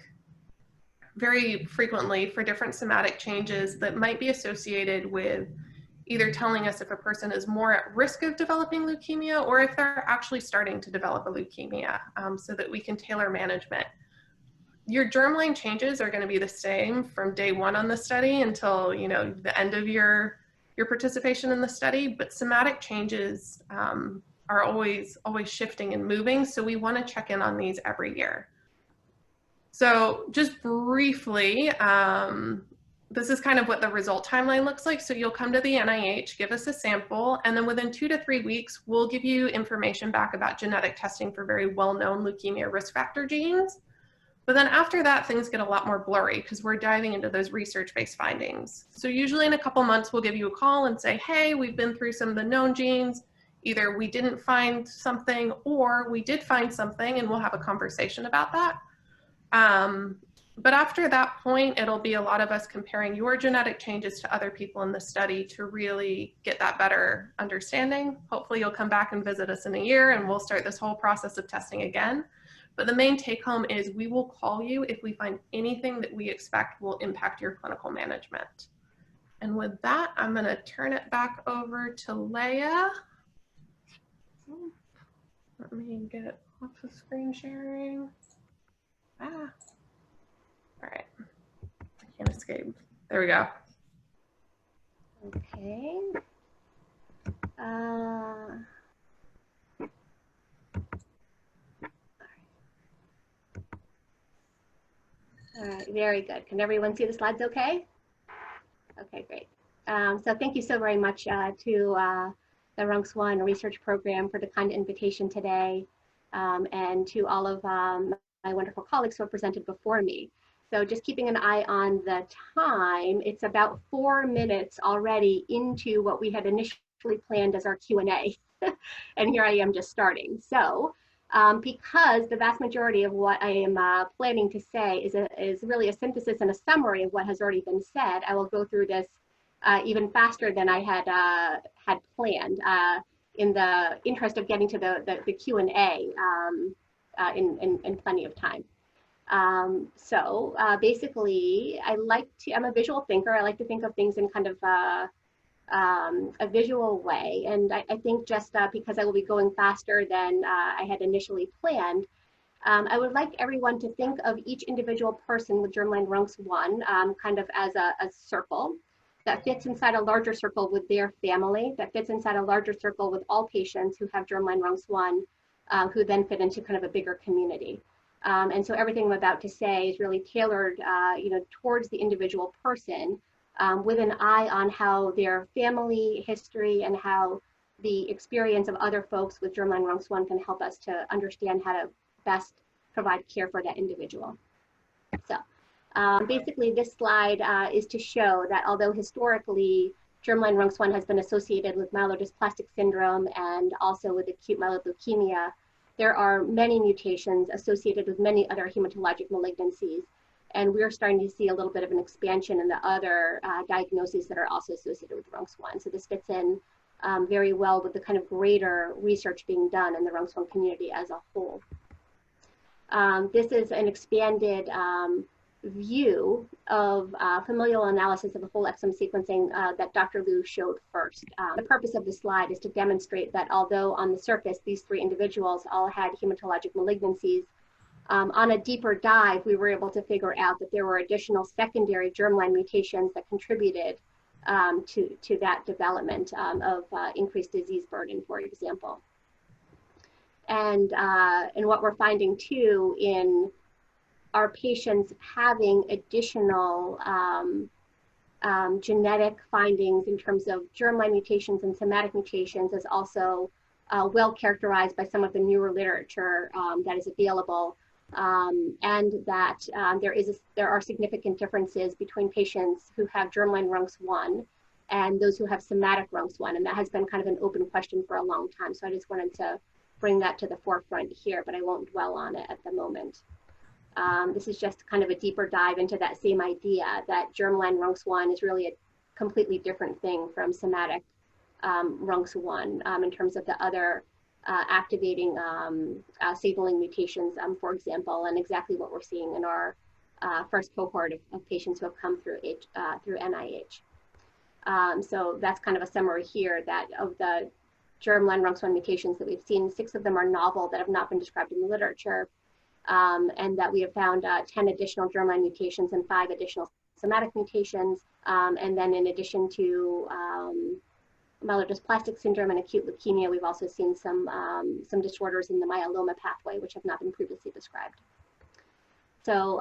very frequently for different somatic changes that might be associated with either telling us if a person is more at risk of developing leukemia or if they're actually starting to develop a leukemia, so that we can tailor management. Your germline changes are going to be the same from day one on the study until, you know, the end of your participation in the study, but somatic changes are always shifting and moving, so we want to check in on these every year. So just briefly, this is kind of what the result timeline looks like. So you'll come to the NIH, give us a sample, and then within 2 to 3 weeks, we'll give you information back about genetic testing for very well-known leukemia risk factor genes. But then after that, things get a lot more blurry because we're diving into those research-based findings. So usually in a couple months, we'll give you a call and say, hey, we've been through some of the known genes. Either we didn't find something or we did find something, and we'll have a conversation about that. But after that point, it'll be a lot of us comparing your genetic changes to other people in the study to really get that better understanding. Hopefully you'll come back and visit us in a year and we'll start this whole process of testing again. But the main take home is we will call you if we find anything that we expect will impact your clinical management. And with that, I'm going to turn it back over to Leah. Let me get off of screen sharing. All right, I can't escape. There we go. Okay. All right, very good. Can everyone see the slides okay? Okay, great. So thank you so very much to the RUNX1 Research Program for the kind invitation today, and to all of my wonderful colleagues who have presented before me. So just keeping an eye on the time, it's about 4 minutes already into what we had initially planned as our Q&A. And here I am just starting. So because the vast majority of what I am planning to say is really a synthesis and a summary of what has already been said, I will go through this even faster than I had planned in the interest of getting to the Q&A in plenty of time. So basically, I'm a visual thinker. I like to think of things in kind of a visual way. And I think just because I will be going faster than I had initially planned, I would like everyone to think of each individual person with germline RUNX1 kind of as a circle that fits inside a larger circle with their family, that fits inside a larger circle with all patients who have germline RUNX1, who then fit into kind of a bigger community. And so everything I'm about to say is really tailored, towards the individual person, with an eye on how their family history and how the experience of other folks with germline RUNX1 can help us to understand how to best provide care for that individual. So basically this slide is to show that although historically germline RUNX1 has been associated with myelodysplastic syndrome and also with acute myeloid leukemia, there are many mutations associated with many other hematologic malignancies. And we're starting to see a little bit of an expansion in the other diagnoses that are also associated with RUNX1. So this fits in very well with the kind of greater research being done in the RUNX1 community as a whole. This is an expanded view of familial analysis of the whole exome sequencing that Dr. Liu showed first. The purpose of the slide is to demonstrate that although on the surface these 3 individuals all had hematologic malignancies, on a deeper dive we were able to figure out that there were additional secondary germline mutations that contributed to that development of increased disease burden, for example. And what we're finding too in our patients having additional genetic findings in terms of germline mutations and somatic mutations is also well characterized by some of the newer literature that is available, and that there are significant differences between patients who have germline RUNX1 and those who have somatic RUNX1, and that has been kind of an open question for a long time. So I just wanted to bring that to the forefront here, but I won't dwell on it at the moment. This is just kind of a deeper dive into that same idea that germline RUNX1 is really a completely different thing from somatic RUNX1 in terms of the other activating signaling mutations, for example, and exactly what we're seeing in our first cohort of patients who have come through NIH. So that's kind of a summary here that of the germline RUNX1 mutations that we've seen, 6 of them are novel that have not been described in the literature, and that we have found 10 additional germline mutations and 5 additional somatic mutations. And then in addition to myelodysplastic syndrome and acute leukemia, we've also seen some disorders in the myeloma pathway, which have not been previously described. So,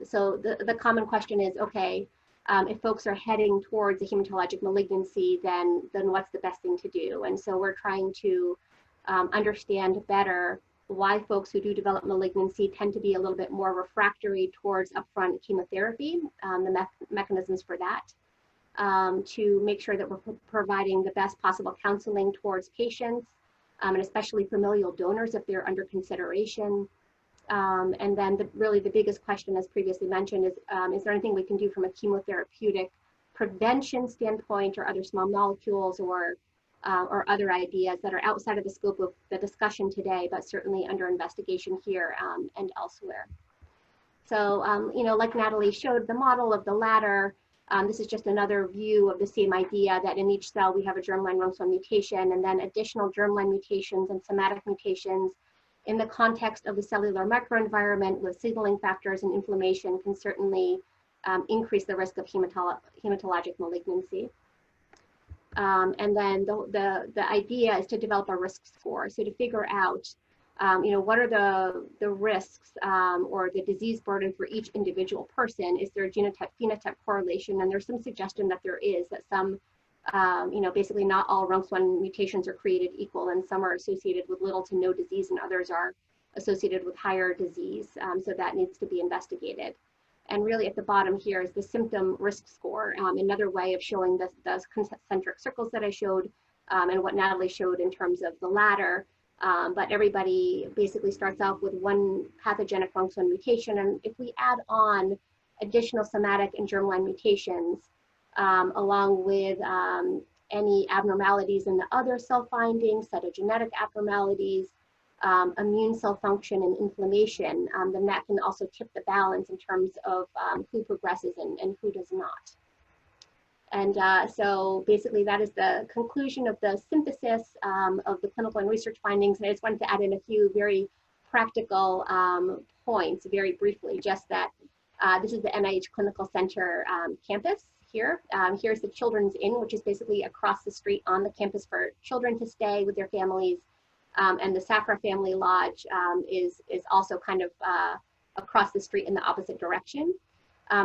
so the common question is, okay, if folks are heading towards a hematologic malignancy, then what's the best thing to do? And so we're trying to understand better why folks who do develop malignancy tend to be a little bit more refractory towards upfront chemotherapy, the mechanisms for that, to make sure that we're providing the best possible counseling towards patients, and especially familial donors if they're under consideration. And then really the biggest question, as previously mentioned, is there anything we can do from a chemotherapeutic prevention standpoint, or other small molecules, or other ideas that are outside of the scope of the discussion today, but certainly under investigation here and elsewhere. So, you know, like Natalie showed the model of the ladder, this is just another view of the same idea that in each cell we have a germline RUNX1 mutation, and then additional germline mutations and somatic mutations in the context of the cellular microenvironment with signaling factors and inflammation can certainly increase the risk of hematologic malignancy. And then the idea is to develop a risk score. So to figure out, you know, what are the risks or the disease burden for each individual person? Is there a genotype-phenotype correlation? And there's some suggestion that there is, that some, you know, basically not all RUNX1 mutations are created equal, and some are associated with little to no disease and others are associated with higher disease. So that needs to be investigated. And really at the bottom here is the symptom risk score, another way of showing the concentric circles that I showed and what Natalie showed in terms of the ladder. But everybody basically starts off with one pathogenic RUNX1 mutation. And if we add on additional somatic and germline mutations, along with any abnormalities in the other cell findings, cytogenetic abnormalities, immune cell function and inflammation, then that can also tip the balance in terms of who progresses and who does not. And so basically that is the conclusion of the synthesis of the clinical and research findings. And I just wanted to add in a few very practical points very briefly, just that this is the NIH Clinical Center campus here. Here's the Children's Inn, which is basically across the street on the campus for children to stay with their families. And the Safra Family Lodge is also kind of across the street in the opposite direction.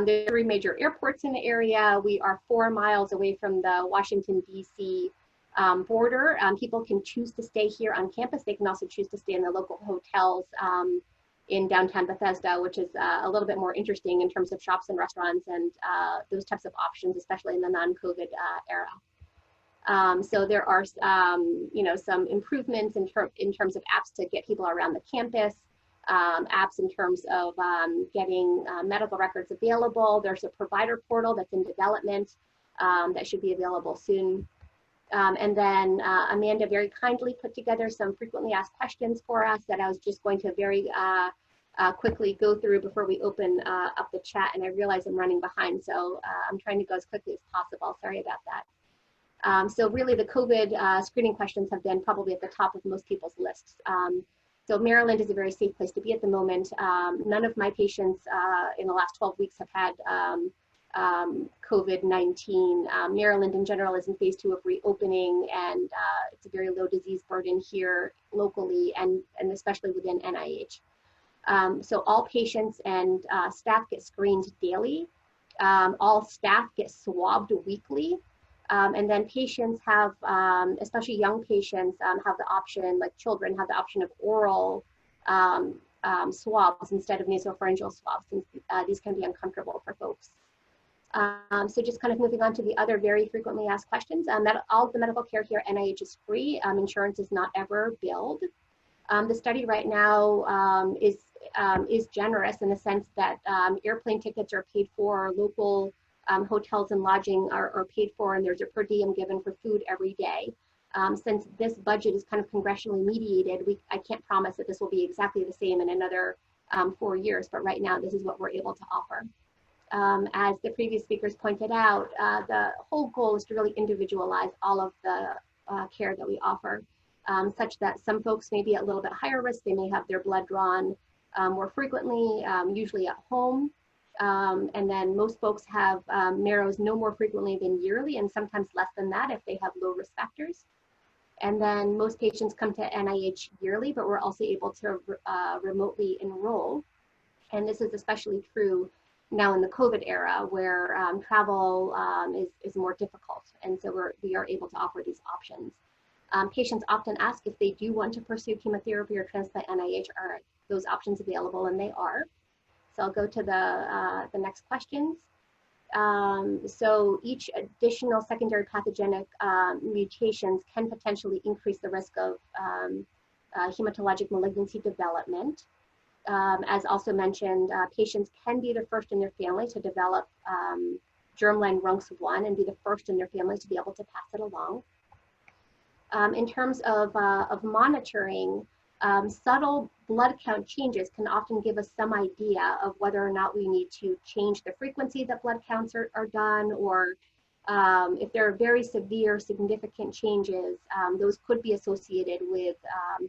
There are 3 major airports in the area. We are 4 miles away from the Washington, D.C. Border. People can choose to stay here on campus. They can also choose to stay in the local hotels in downtown Bethesda, which is a little bit more interesting in terms of shops and restaurants and those types of options, especially in the non-COVID era. So there are, you know, some improvements in terms of apps to get people around the campus, apps in terms of getting medical records available. There's a provider portal that's in development that should be available soon. And then Amanda very kindly put together some frequently asked questions for us that I was just going to very quickly go through before we open up the chat. And I realize I'm running behind, so I'm trying to go as quickly as possible. Sorry about that. So really the COVID screening questions have been probably at the top of most people's lists. So Maryland is a very safe place to be at the moment. None of my patients in the last 12 weeks have had COVID-19. Maryland in general is in phase 2 of reopening, and it's a very low disease burden here locally and especially within NIH. So all patients and staff get screened daily. All staff get swabbed weekly. And then patients have, especially young patients, have the option, like children have the option of oral swabs instead of nasopharyngeal swabs, since these can be uncomfortable for folks. So just kind of moving on to the other very frequently asked questions. All of the medical care here at NIH is free. Insurance is not ever billed. The study right now is generous in the sense that airplane tickets are paid for, local hotels and lodging are paid for, and there's a per diem given for food every day. Since this budget is kind of congressionally mediated, I can't promise that this will be exactly the same in another 4 years, but right now this is what we're able to offer. As the previous speakers pointed out, the whole goal is to really individualize all of the care that we offer, such that some folks may be at a little bit higher risk. They may have their blood drawn more frequently, usually at home. And then most folks have marrows no more frequently than yearly, and sometimes less than that if they have low risk factors. And then most patients come to NIH yearly, but we're also able to remotely enroll. And this is especially true now in the COVID era, where travel is more difficult. And so we are able to offer these options. Patients often ask if they do want to pursue chemotherapy or transplant NIH, are those options available? And they are. So I'll go to the next questions. So each additional secondary pathogenic mutations can potentially increase the risk of hematologic malignancy development. As also mentioned, patients can be the first in their family to develop germline RUNX1 and be the first in their family to be able to pass it along. In terms of monitoring, subtle blood count changes can often give us some idea of whether or not we need to change the frequency that blood counts are done, or if there are very severe, significant changes, those could be associated with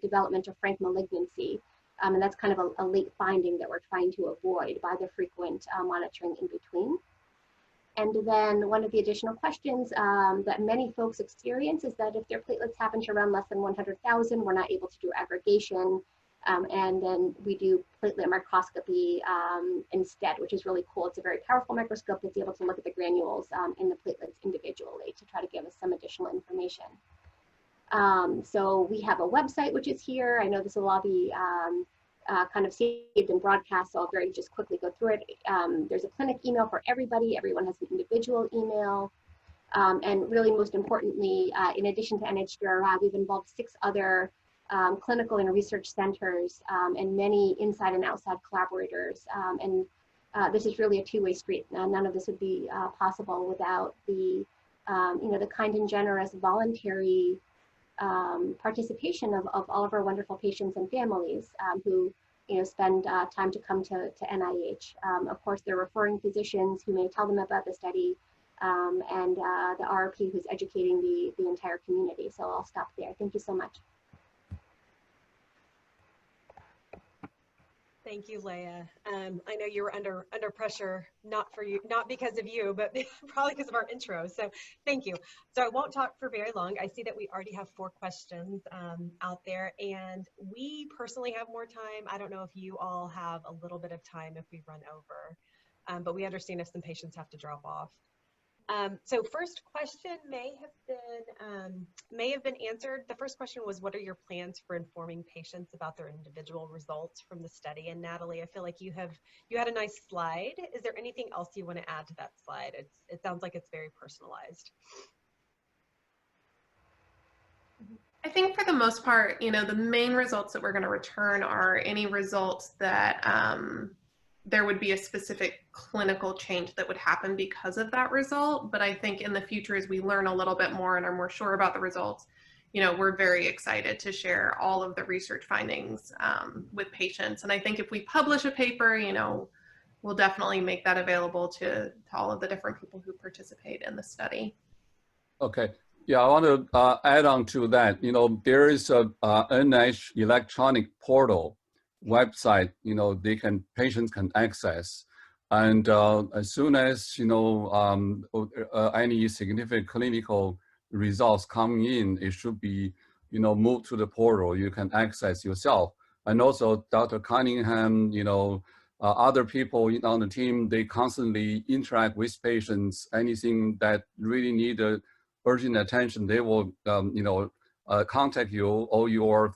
development of frank malignancy. And that's kind of a late finding that we're trying to avoid by the frequent monitoring in between. And then one of the additional questions that many folks experience is that if their platelets happen to run less than 100,000, we're not able to do aggregation. And then we do platelet microscopy instead, which is really cool. It's a very powerful microscope that's able to look at the granules in the platelets individually to try to give us some additional information. So we have a website, which is here. I know this will all be kind of saved and broadcast, so I'll very just quickly go through it. There's a clinic email for everybody. Everyone has an individual email. And really, most importantly, in addition to NIH we've involved 6 other clinical and research centers and many inside and outside collaborators. And this is really a two-way street. None of this would be possible without the, the kind and generous voluntary participation of all of our wonderful patients and families who spend time to come to NIH. Of course, they're referring physicians who may tell them about the study, and the RRP who's educating the entire community. So I'll stop there. Thank you so much. Thank you, Leah. I know you were under pressure, not because of you, but probably because of our intro. So thank you. So I won't talk for very long. I see that we already have 4 questions out there, and we personally have more time. I don't know if you all have a little bit of time if we run over, but we understand if some patients have to drop off. So first question may have been answered. The first question was, what are your plans for informing patients about their individual results from the study? And Natalie, I feel like you had a nice slide. Is there anything else you want to add to that slide? It sounds like it's very personalized. I think for the most part, the main results that we're going to return are any results that there would be a specific clinical change that would happen because of that result. But I think in the future, as we learn a little bit more and are more sure about the results, we're very excited to share all of the research findings with patients. And I think if we publish a paper, we'll definitely make that available to all of the different people who participate in the study. Okay. Yeah, I want to add on to that. There is a NIH electronic portal website, patients can access, and as soon as any significant clinical results coming in, it should be moved to the portal. You can access yourself, and also Dr. Cunningham, other people on the team, they constantly interact with patients. Anything that really need urgent attention, they will contact you or your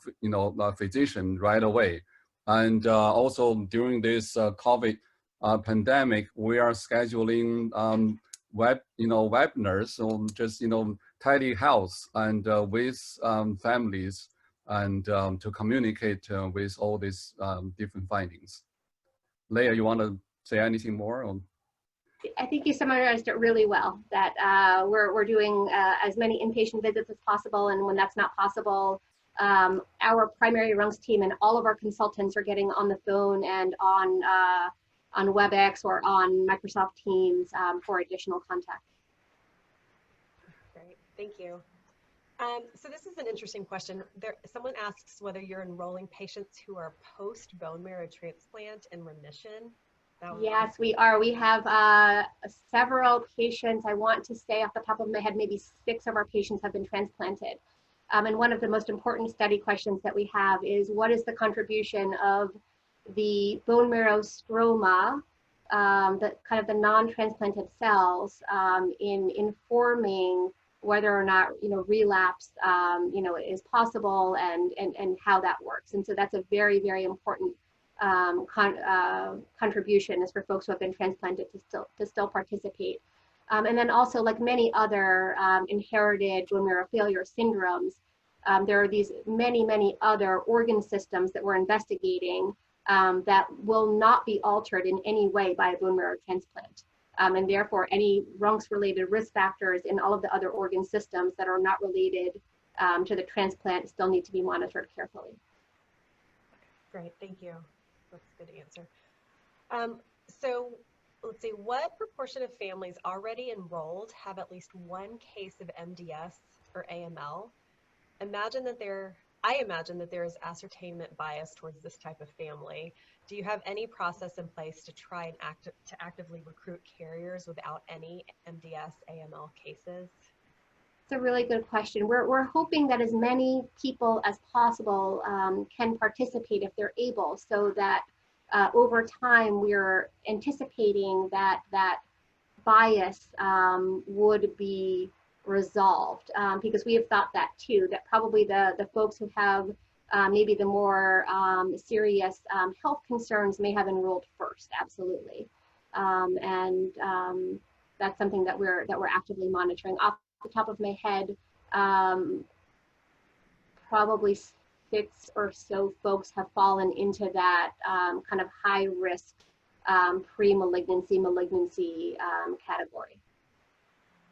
physician right away. And also during this COVID pandemic, we are scheduling webinars, so just tidy house and with families, and to communicate with all these different findings. Leah, you want to say anything more? Or? I think you summarized it really well, that we're doing as many inpatient visits as possible, and when that's not possible, our primary RUNX team and all of our consultants are getting on the phone and on WebEx or on Microsoft Teams for additional contact. Great, thank you. So this is an interesting question. Someone asks whether you're enrolling patients who are post bone marrow transplant in remission. Yes, we are. We have several patients. I want to say off the top of my head, maybe 6 of our patients have been transplanted. And one of the most important study questions that we have is, what is the contribution of the bone marrow stroma, the kind of the non-transplanted cells, in informing whether or not, relapse, is possible, and how that works. And so that's a very, very important contribution, is for folks who have been transplanted to still participate. And then also, like many other inherited bone marrow failure syndromes, there are these many other organ systems that we're investigating that will not be altered in any way by a bone marrow transplant. And therefore, any RUNX-related risk factors in all of the other organ systems that are not related to the transplant still need to be monitored carefully. Great, thank you. That's a good answer. So let's see, what proportion of families already enrolled have at least one case of MDS or AML? I imagine that there is ascertainment bias towards this type of family. Do you have any process in place to try and actively recruit carriers without any MDS AML cases? It's a really good question. We're hoping that as many people as possible can participate if they're able, so that over time we're anticipating that bias would be resolved, because we have thought that too, that probably the folks who have maybe the more serious health concerns may have enrolled first, absolutely. And that's something that we're actively monitoring. Off the top of my head, probably 6 or so folks have fallen into that kind of high risk pre-malignancy, malignancy category.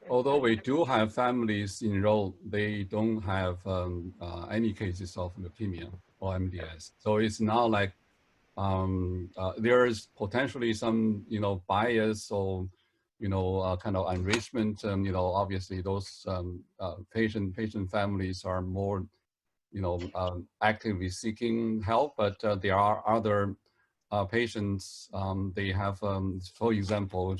Although we do have families enrolled, they don't have any cases of leukemia or MDS. So it's not like there is potentially some, bias or, kind of enrichment. Obviously those patient families are more, actively seeking help, but there are other patients, they have, for example,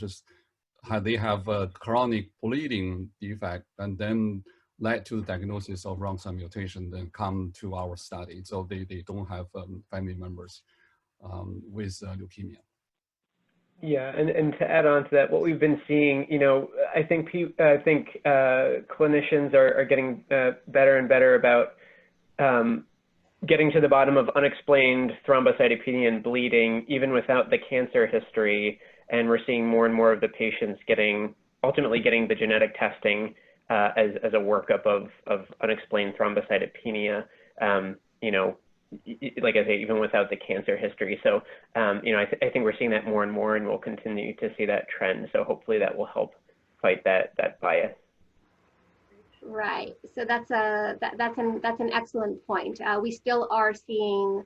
they have a chronic bleeding defect and then led to the diagnosis of RUNX1 mutation, then come to our study. So they don't have family members with leukemia. Yeah, and to add on to that, what we've been seeing, I think clinicians are getting better and better about getting to the bottom of unexplained thrombocytopenia and bleeding, even without the cancer history. And we're seeing more and more of the patients ultimately getting the genetic testing as a workup of unexplained thrombocytopenia, like I say, even without the cancer history. So, I think we're seeing that more and more, and we'll continue to see that trend. So hopefully that will help fight that bias. Right. So that's an excellent point. We still are seeing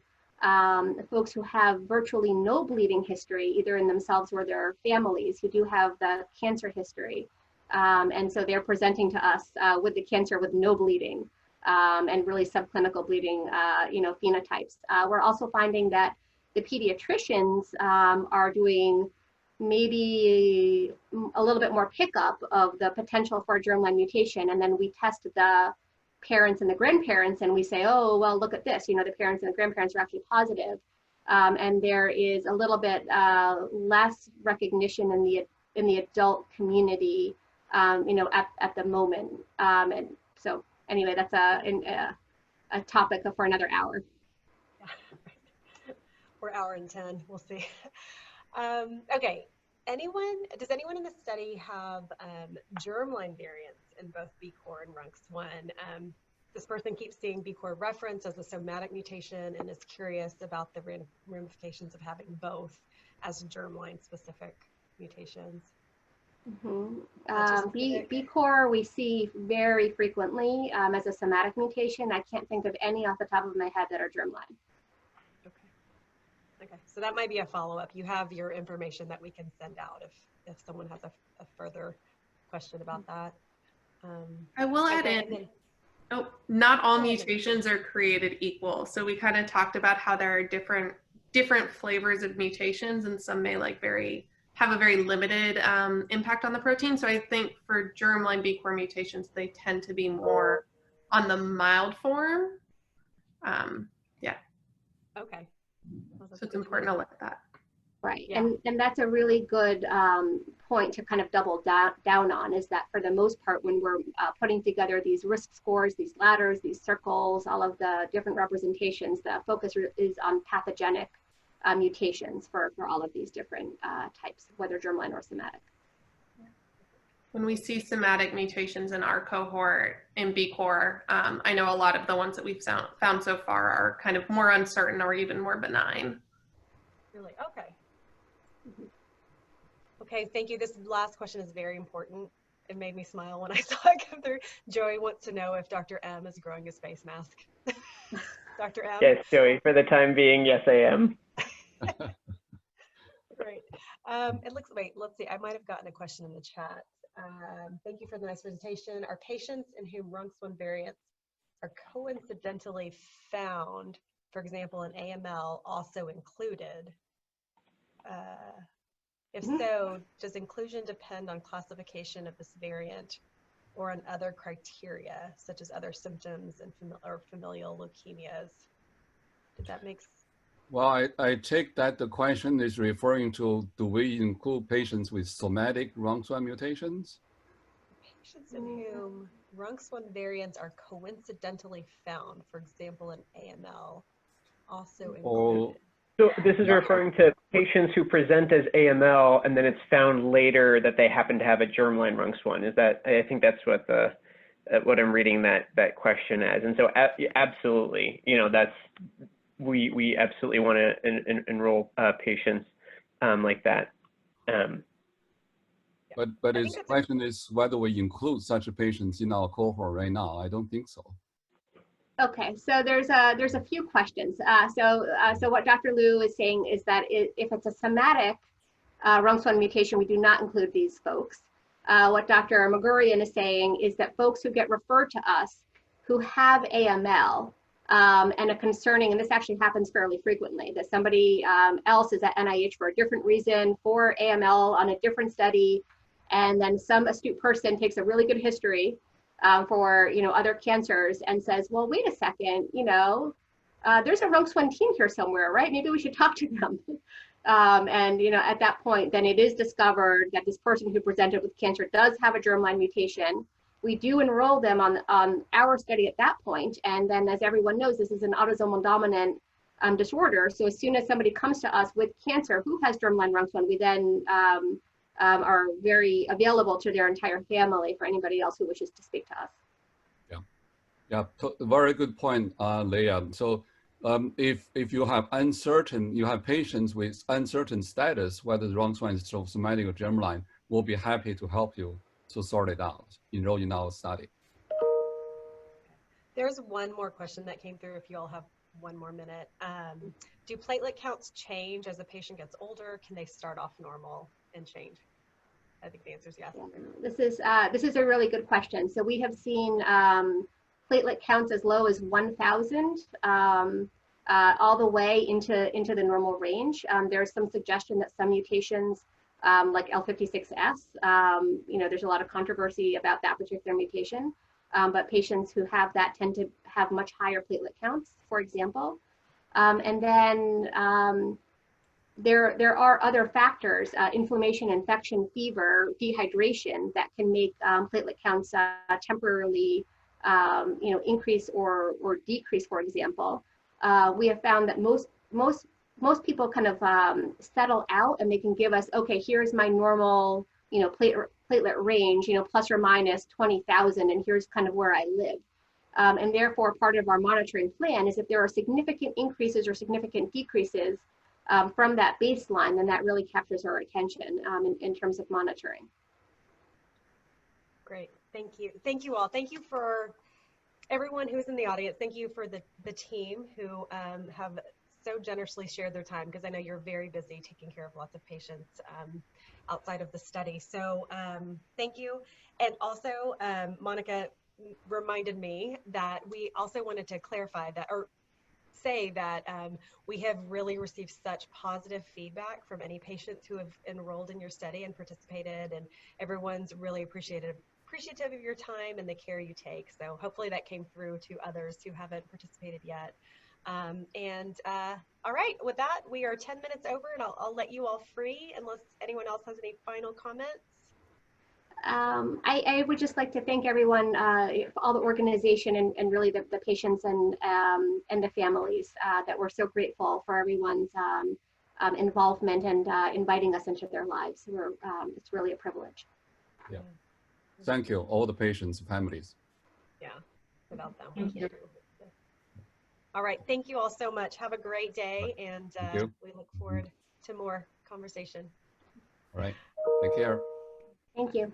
folks who have virtually no bleeding history, either in themselves or their families, who do have the cancer history. And so they're presenting to us with the cancer with no bleeding and really subclinical bleeding, phenotypes. We're also finding that the pediatricians are doing maybe a little bit more pickup of the potential for a germline mutation. And then we test the parents and the grandparents, and we say, oh, well, look at this, the parents and the grandparents are actually positive. And there is a little bit less recognition in the adult community, at the moment. And so anyway, that's a topic for another hour. Yeah. Or hour and 10, we'll see. Okay, does anyone in the study have germline variants in both BCOR and RUNX1? This person keeps seeing BCOR referenced as a somatic mutation and is curious about the ramifications of having both as germline specific mutations. BCOR we see very frequently as a somatic mutation. I can't think of any off the top of my head that are germline. Okay. Okay, so that might be a follow-up. You have your information that we can send out if someone has a further question about that. I will add okay, in, not all mutations are created equal. So we kind of talked about how there are different flavors of mutations, and some may have a very limited impact on the protein. So I think for germline B core mutations, they tend to be more on the mild form. Yeah. Okay. So it's important to look at that. Right, Yeah. and that's a really good point to kind of double down on, is that for the most part, when we're putting together these risk scores, these ladders, these circles, all of the different representations, the focus is on pathogenic mutations for all of these different types, whether germline or somatic. When we see somatic mutations in our cohort in B core, I know a lot of the ones that we've found so far are kind of more uncertain or even more benign. Really? Okay. Okay, thank you. This last question is very important. It made me smile when I saw it come through. Joey wants to know if Dr. M is growing his face mask. Dr. M? Yes, Joey, for the time being, yes, I am. Great. It looks, wait, let's see. I might have gotten a question in the chat. Thank you for the nice presentation. Are patients in whom RUNX1 variants are coincidentally found, for example, in AML, also included? If so, does inclusion depend on classification of this variant or on other criteria, such as other symptoms and familial leukemias? Did that make sense? Well, I take that the question is referring to, do we include patients with somatic RUNX1 mutations? Patients in whom RUNX1 variants are coincidentally found, for example, in AML, also included. So this is referring to patients who present as AML, and then it's found later that they happen to have a germline RUNX1. Is that? I think that's what I'm reading that question as. And so absolutely, that's we absolutely want to enroll patients like that. But his question is whether we include such patients in our cohort right now. I don't think so. Okay, so there's a few questions. So what Dr. Liu is saying is that if it's a somatic RUNX1 mutation, we do not include these folks. What Dr. Merguerian is saying is that folks who get referred to us who have AML and a concerning, and this actually happens fairly frequently, that somebody else is at NIH for a different reason, for AML on a different study, and then some astute person takes a really good history for other cancers and says, well, wait a second, there's a RUNX1 team here somewhere, right? Maybe we should talk to them. And at that point, then it is discovered that this person who presented with cancer does have a germline mutation. We do enroll them on our study at that point, and then, as everyone knows, this is an autosomal dominant disorder. So as soon as somebody comes to us with cancer who has germline RUNX1, we then are very available to their entire family for anybody else who wishes to speak to us. Yeah, very good point, Leah. So if you have patients with uncertain status, whether the RUNX1 is somatic or germline, we'll be happy to help you to sort it out, enroll in our study. There's one more question that came through, if you all have one more minute. Do platelet counts change as a patient gets older? Can they start off normal and change? I think the answer is yes. This is a really good question. So we have seen platelet counts as low as 1,000 all the way into the normal range. There's some suggestion that some mutations like L56S, there's a lot of controversy about that particular mutation, but patients who have that tend to have much higher platelet counts, for example. And then there are other factors, inflammation, infection, fever, dehydration, that can make platelet counts temporarily increase or decrease, for example. We have found that most people kind of settle out, and they can give us, okay, here's my normal, platelet range, plus or minus 20,000, and here's kind of where I live. And therefore, part of our monitoring plan is if there are significant increases or significant decreases from that baseline, then that really captures our attention in terms of monitoring. Great, thank you. Thank you all. Thank you for everyone who's in the audience. Thank you for the team who have so generously shared their time, because I know you're very busy taking care of lots of patients outside of the study. So thank you. And also, Monica reminded me that we also wanted to clarify that, or say that we have really received such positive feedback from any patients who have enrolled in your study and participated, and everyone's really appreciative of your time and the care you take. So hopefully that came through to others who haven't participated yet. All right, with that, we are 10 minutes over, and I'll let you all free unless anyone else has any final comments. I would just like to thank everyone, all the organization, and really the patients and the families, that we're so grateful for everyone's involvement and inviting us into their lives. It's really a privilege. Yeah. Thank you, all the patients, families. Yeah, without them, we can't do it. All right, thank you all so much. Have a great day, and we look forward to more conversation. All right, take care. Thank you.